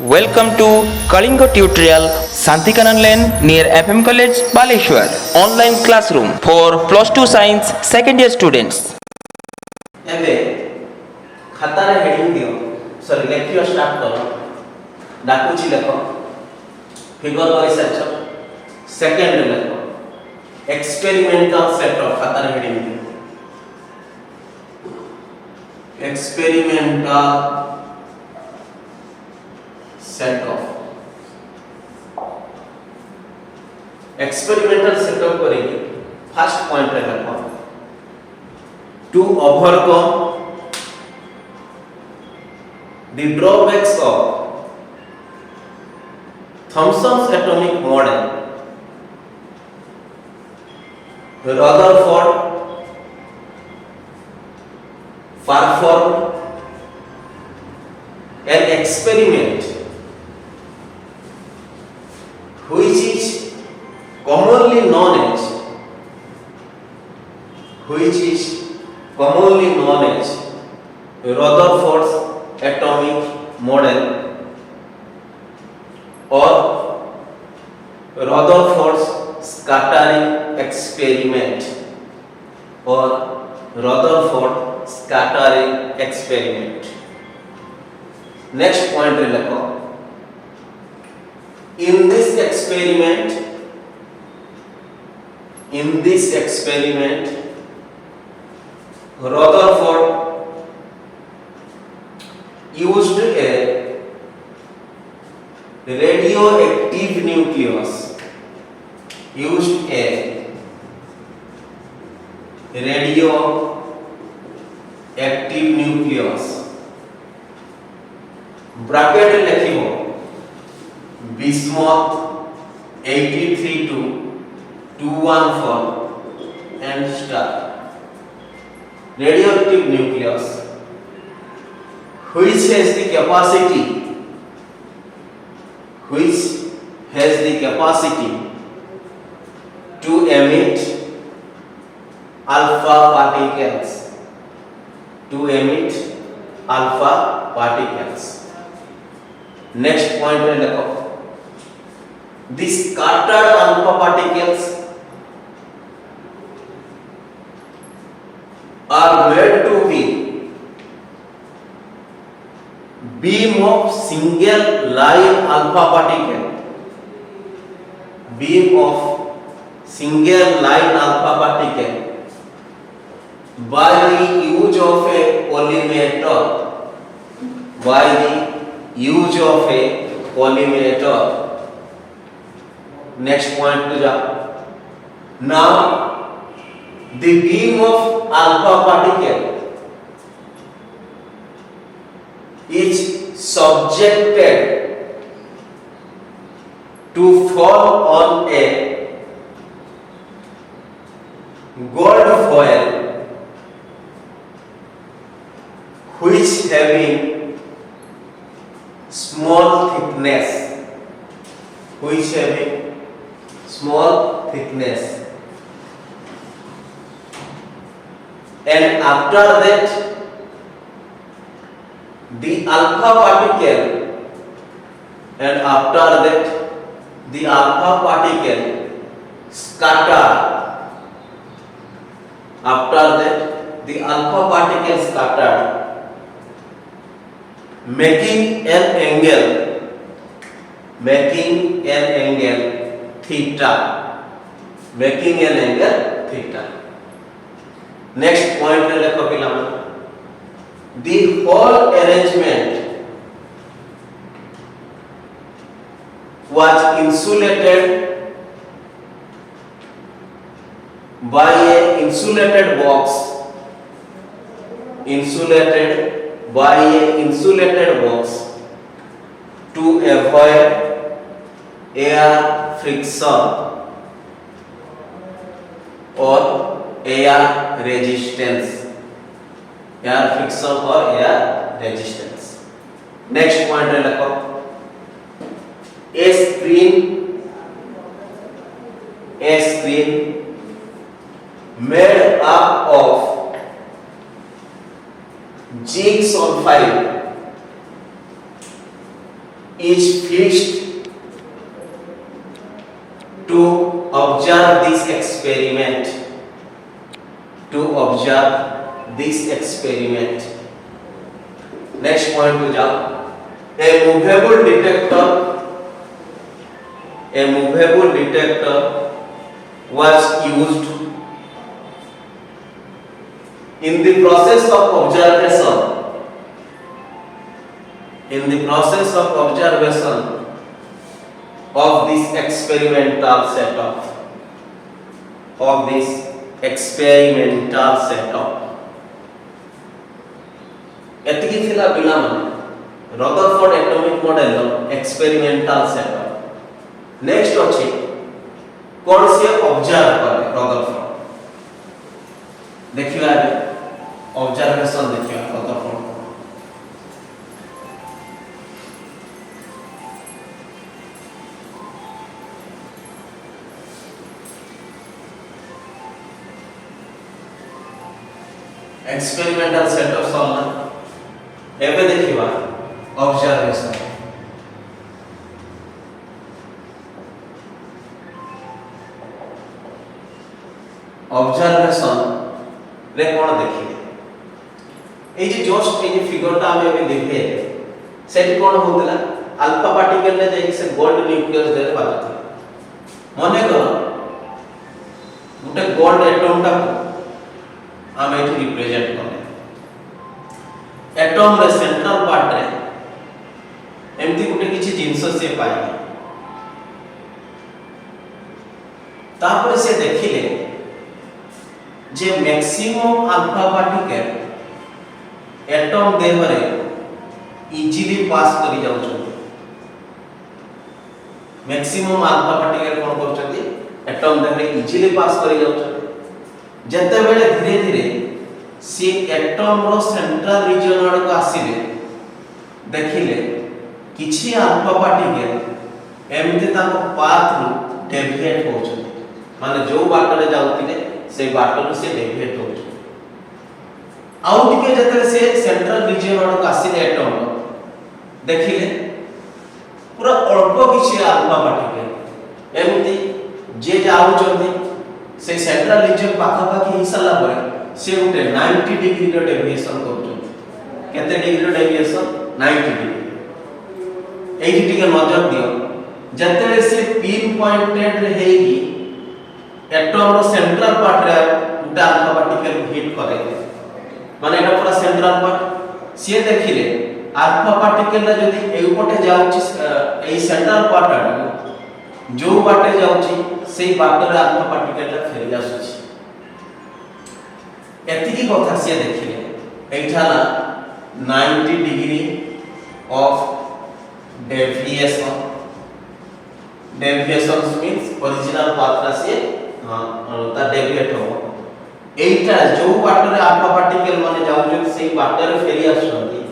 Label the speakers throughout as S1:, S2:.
S1: Welcome to Kalinga Tutorial Santikanan Lane near FM College, Baleshwar. Online classroom for plus 2 science second year students.
S2: ଏବେ ଖାତାରେ heading ଦିଅ ସରି ଲେଖିବା start କର ଡାକୁଛି ଲେଖ ଫିଗର କରିସାରିଛ ସେକେଣ୍ଡ ଲେଖ ଏକ୍ସପେରିମେଣ୍ଟାଲ ସେଟଅପ୍ ଖାତାରେ ହେଡିଂ ଦିଅ ଏକ୍ସପେରିମେଣ୍ଟାଲ सेटअप एक्सपेरिमेंटल सेटअप करेंगे फर्स्ट पॉइंट रे रखो to overcome the drawbacks of Thomson's atomic model Rutherford perform an experiment which is commonly known as Rutherford's atomic model or Rutherford's scattering experiment or Rutherford scattering experiment. Next point रे लिखो in this experiment Rutherford used a radioactive nucleus bracket लिखिबो bismuth 83214 and star radioactive nucleus which has the capacity to emit alpha particles. Next point रे लिखो the scattered alpha particles are made to be beam of single line alpha particle by the use of a collimator. Next point to ja. Now the beam of alpha particle is subjected to fall on a gold foil which having small thickness and after that the alpha particle scatter making an angle theta. Next point रे लिखो पिला the whole arrangement was insulated by a insulated box to avoid air friction or air resistance. Next point रे लिखो a screen made up of jigsaw file is fixed to observe this experiment. To observe this experiment. Next point to जाओ. A movable detector was used in the process of observation. In the process of observation of this experimental setup. एतिकी थिला पिला माने Rutherford atomic model experimental setup. Next अछि कोन से observe करे Rutherford. देखियो आबे observation देखियो Rutherford. Experimental setup solve एबे देखिबा ऑब्जर्वेशन. ऑब्जर्वेशन रे कोन देखिले ए जे जस्ट ए जे फिगरटा हम एबे देखले सेट कोन होतला अल्फा पार्टिकल ने जे से गोल्ड न्यूक्लियस दे बाजत. मने करो गुटे गोल्ड एटम टा हम एठी रिप्रेजेंट करें. एटम रे सेंट्रल पार्ट रे एमती गुटे किछि जिंस से पाई तापर से देखिले J maximum alpha particle atom देह रे इजीली पास करि जाउछथि. मैक्सिमम अल्फा पार्टिकल कोन करछथि एटम देह रे इजीली पास करि जाउछथि. जते बेले धीरे धीरे सी एटम रो सेंट्रल रीजन आड़ को आसीले देखिले किछि अल्फा पार्टिकल एमते ताको पाथ रु डेविएट होछथि. माने जो बाटरे जाउतिले से बाटरो से डेविएट होछथि. आउ टिके जते से सेंट्रल रीजन आड़ को आसीले एटम देखिले पूरा अल्प किछि अल्फा पार्टिकल एमती जे जाउछथि से सेंट्रल रीजन पाखा पाखी हिसाला परे से उठे 90 डिग्री रो डेविएशन करछथि. केते डिग्री रो डेविएशन 90 डिग्री. एही टिके नजर दियो जते से पिन पॉइंटेड हेगी एटम रो सेंट्रल पार्ट रे उटा अल्फा पार्टिकल हिट करे माने एटा पूरा सेंट्रल पार्ट से देखिले अल्फा पार्टिकल रे जदी एउपटे जाउची एही सेंट्रल पार्ट आडू जो बाटे जाउची से बाटरे अल्फा पार्टिकल रे फेरि आसुची. एतिकी कथा से देखिले एठाला 90 degree of deviation. Deviation means original path रा से ता डेविएट हो. एटा जो बाटरे अल्फा पार्टिकल माने जाउची से बाटरे फेरि आसुची.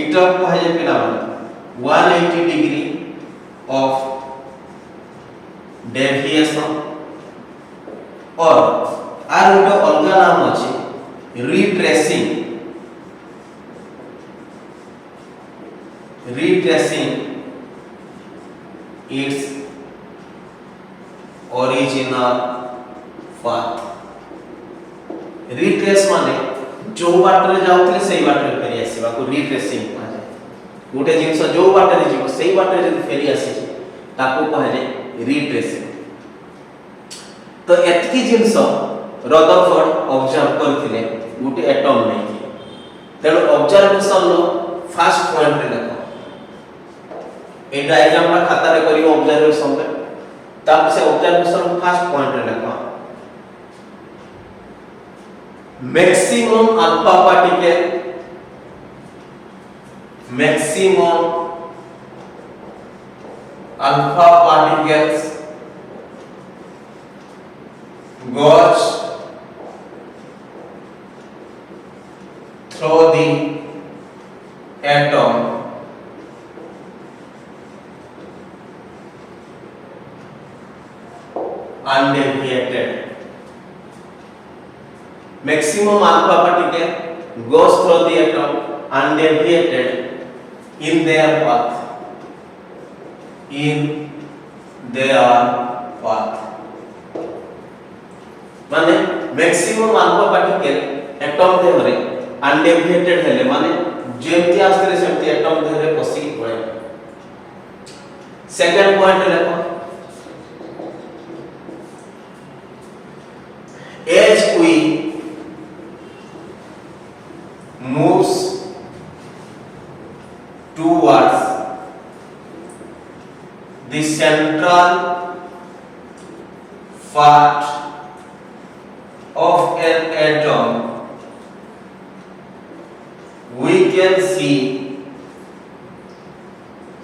S2: एटा कहा जे पिला 180 डिग्री ऑफ डेविएशन और आर गोटे अलगा नाम अछि retracing. Its original path. Retrace माने जो बाटरे जाउतले सेही बाटरे फेरि आसीबा को रिट्रेसिंग कहा जाय. गोटे जिंस जो बाटरे जीवो सेही बाटरे जदी फेरि आसी ताको कहा जाय रिट्रेसिंग. तो एतकी जिंस रदरफोर्ड ऑब्जर्व करथिले गुटे एटम नै कि तेलो ऑब्जर्वेशन लो फर्स्ट पॉइंट रे देखो ए डायग्राम रा खाता रे करियो ऑब्जर्वेशन पे तब से ऑब्जर्वेशन फर्स्ट पॉइंट रे देखो maximum alpha particles goes through the atom undeviated. Maximum alpha particle goes through the atom undeviated in their path. in their path माने मैक्सिमम अल्फा पार्टिकल एटम देहरे अनडेविएटेड हेले माने जेमती आस्ते सेमती एटम देहरे पसी पड़े सेकंड पॉइंट देखो as we moves towards the central part of an atom, we can see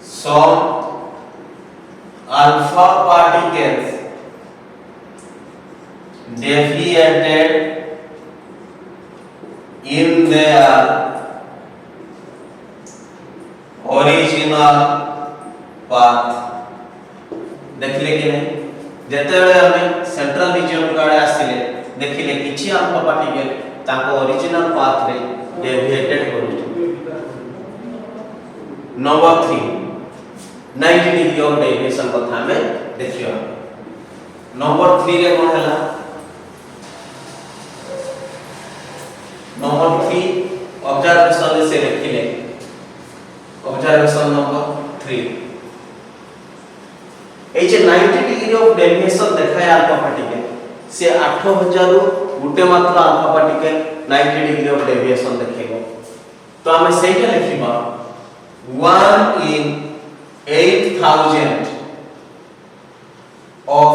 S2: some alpha particles deviated in their original path देखिले कि नहीं जते बेले हमें सेंट्रल रीजन काडे आसिले देखिले किछि अल्फा पार्टिकल ताको ओरिजिनल पाथ रे डेविएटेड करू नंबर 3 90 डिग्री ऑफ डेविएशन कथा हमें देखियो नंबर 3 रे कोन हला नंबर 3 ऑब्जर्वेशन से देखिले ऑब्जर्वेशन नंबर 3 ए जे 90 डिग्री ऑफ डेविएशन देखाय अल्फा पार्टिकल से 8000 रु गुटे मात्र alpha particle 90 degree of deviation देखेगो तो हमें सेटा लिखिबा 1 in 8000 of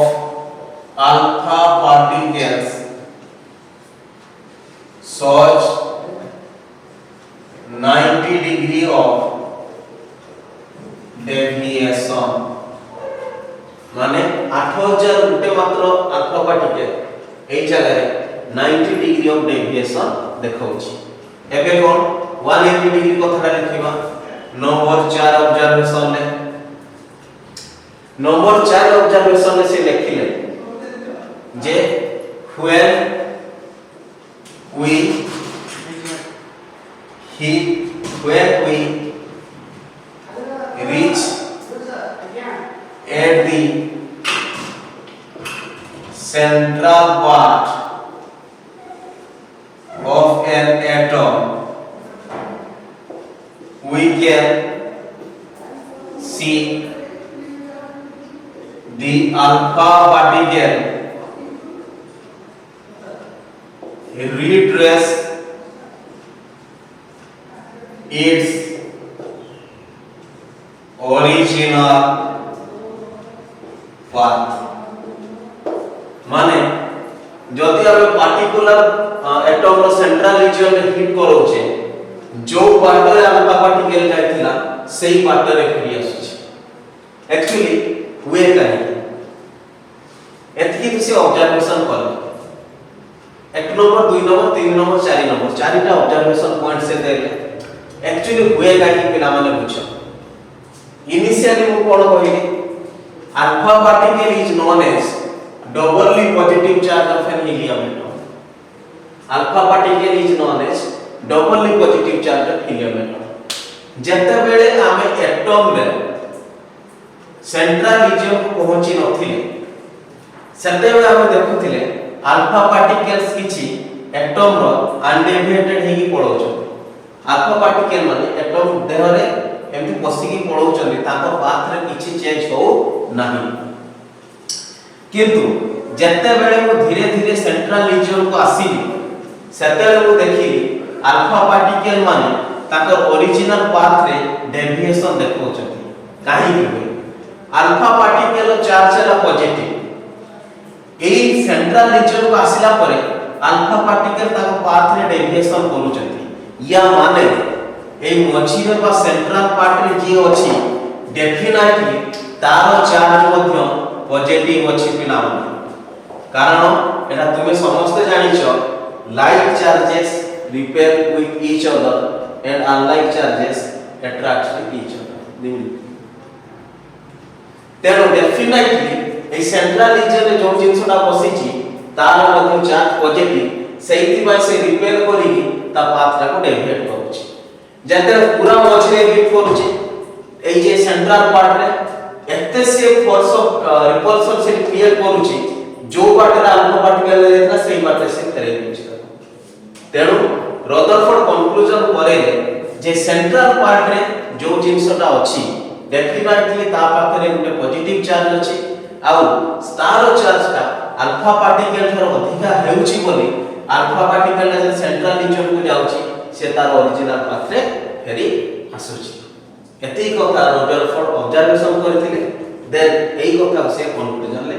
S2: alpha particles such 90 degree of deviation माने 8000 गुटे मात्र अल्फा पार्टिकल एई जगह रे 90 डिग्री ऑफ डेविएशन देखौछि एबे कोन 180 डिग्री कथाटा लिखिबा नंबर 4 ऑब्जर्वेशन ले नंबर 4 ऑब्जर्वेशन से लिखिले जे when we reach at the central part of an atom, we can see the alpha particle retrace its original path माने जदि हम पार्टिकुलर एटम रो central region में hit करोचे जो part रे alpha particle जायतिला सेही part रे फेरी आछी एक्चुअली हुए काहे एतकी से ऑब्जर्वेशन कर एक नंबर 2 नंबर 3 नंबर 4 नंबर चारिटा ऑब्जर्वेशन पॉइंट से देले एक्चुअली हुए काहे पिला माने बुझो इनिशियली मु कोन कहिली alpha particle is known as doubly positive charge of an helium atom. Alpha particle is known as doubly positive charge of helium atom. जते बेले आमे एटम रे सेंट्रल रीजन को पहुंची नथिले सेते बेले आमे देखुथिले अल्फा पार्टिकल्स किछि एटम रो अनडेविएटेड हेगी पळौछ अल्फा पार्टिकल माने एटम देह रे एमति पसिकी पळौछन्ती ताको पाथ रे किछि चेंज हो नाही किंतु जते बेले को धीरे धीरे सेंट्रल रीजन को आसीली सेते बेले को देखिली अल्फा पार्टिकल माने ताकर ओरिजिनल पाथ रे डेविएशन देखौछथि काहे कि अल्फा पार्टिकल चार्ज है पॉजिटिव एई सेंट्रल रीजन को आसिला परे अल्फा पार्टिकल ताको पाथ रे डेविएशन करूछथि या माने एई मझिरे बा सेंट्रल पार्ट रे जे अछि डेफिनेटली तार चार्ज मध्य पॉजिटिव अछि पिला कारण एटा तुमे समस्त जानिछो like charges repel with each other and unlike charges attract with each other तेनो डेफिनेटली ए सेंट्रल रीजन रे जो जिंसटा बसिछि तार मध्य चार्ज पॉजिटिव सेहिति बाय से रिपेल करी ता पाथरा को डेविएट करूछि जते पूरा मझरे हिट करूछि ए जे सेंट्रल पार्ट रे एते से फोर्स ऑफ रिपल्सन से क्रिएट करूची जो बाटे अल्फा पार्टिकल रहता सेही बाटे से फेरे दिउची तेणु रदरफोर्ड कंक्लूजन करे जे सेंट्रल पार्ट रे जो जिंसटा अछि डेफिनेटली ता पाखरे गुटे पॉजिटिव चार्ज अछि आउ स्टार चार्ज का अल्फा पार्टिकल थर अधिका हेउची बोली अल्फा पार्टिकल जे सेंट्रल रीजन को जाउची से तार ओरिजिनल पाथरे फेरी आसुची एते कथा रदरफोर्ड ऑब्जर्वेशन करथिले देन एई कथा से कंक्लूजन ले